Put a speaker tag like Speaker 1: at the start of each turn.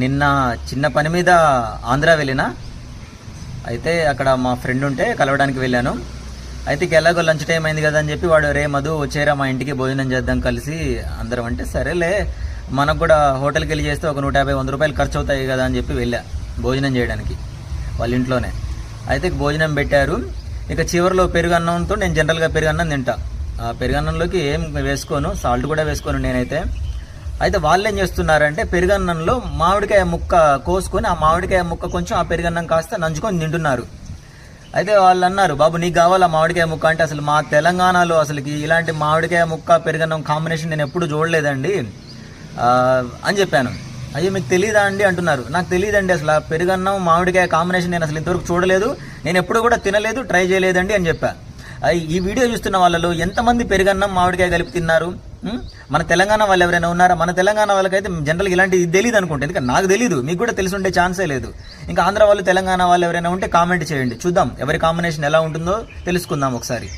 Speaker 1: నిన్న చిన్న పని మీద ఆంధ్ర వెళ్ళినా. అయితే అక్కడ మా ఫ్రెండ్ ఉంటే కలవడానికి వెళ్ళాను. అయితే ఎలాగో లంచ్ టైం అయింది కదా అని చెప్పి వాడు, రే మధు వచ్చేరా మా ఇంటికి భోజనం చేద్దాం కలిసి అందరం అంటే, సరేలే మనకు కూడా హోటల్కి వెళ్ళి చేస్తే ఒక 150-100 రూపాయలు ఖర్చు అవుతాయి కదా అని చెప్పి వెళ్ళా భోజనం చేయడానికి వాళ్ళ ఇంట్లోనే. అయితే భోజనం పెట్టారు. ఇక చివరిలో పెరుగన్నంతో, నేను జనరల్గా పెరుగన్నం తింటా, ఆ పెరుగన్నంలోకి ఏం వేసుకోను, సాల్ట్ కూడా వేసుకోను నేనైతే. అయితే వాళ్ళు ఏం చేస్తున్నారంటే పెరుగన్నంలో మామిడికాయ ముక్క కోసుకొని ఆ మామిడికాయ ముక్క కొంచెం ఆ పెరుగన్నం కాస్త నంచుకొని తింటున్నారు. అయితే వాళ్ళు అన్నారు, బాబు నీకు కావాలా మామిడికాయ ముక్క అంటే, అసలు మా తెలంగాణలో అసలుకి ఇలాంటి మామిడికాయ ముక్క పెరుగన్నం కాంబినేషన్ నేను ఎప్పుడు చూడలేదండి అని చెప్పాను. అయ్యో మీకు తెలియదా అండి అంటున్నారు. నాకు తెలియదండి, అసలు ఆ పెరుగన్నం మామిడికాయ కాంబినేషన్ నేను అసలు ఇంతవరకు చూడలేదు, నేను ఎప్పుడు కూడా తినలేదు, ట్రై చేయలేదండి అని చెప్పా. ఈ వీడియో చూస్తున్న వాళ్ళలో ఎంతమంది పెరుగన్నం మామిడికాయ కలిపి తిన్నారు? మన తెలంగాణ వాళ్ళు ఎవరైనా ఉన్నారా? మన తెలంగాణ వాళ్ళకైతే జనరల్గా ఇలాంటి తెలియదు అనుకుంటే, ఎందుకంటే నాకు తెలియదు, మీకు కూడా తెలిసి ఉండే ఛాన్సే లేదు. ఇంకా ఆంధ్ర వాళ్ళు తెలంగాణ వాళ్ళు ఎవరైనా ఉంటే కామెంట్ చేయండి, చూద్దాం ఎవరి కాంబినేషన్ ఎలా ఉంటుందో తెలుసుకుందాం ఒకసారి.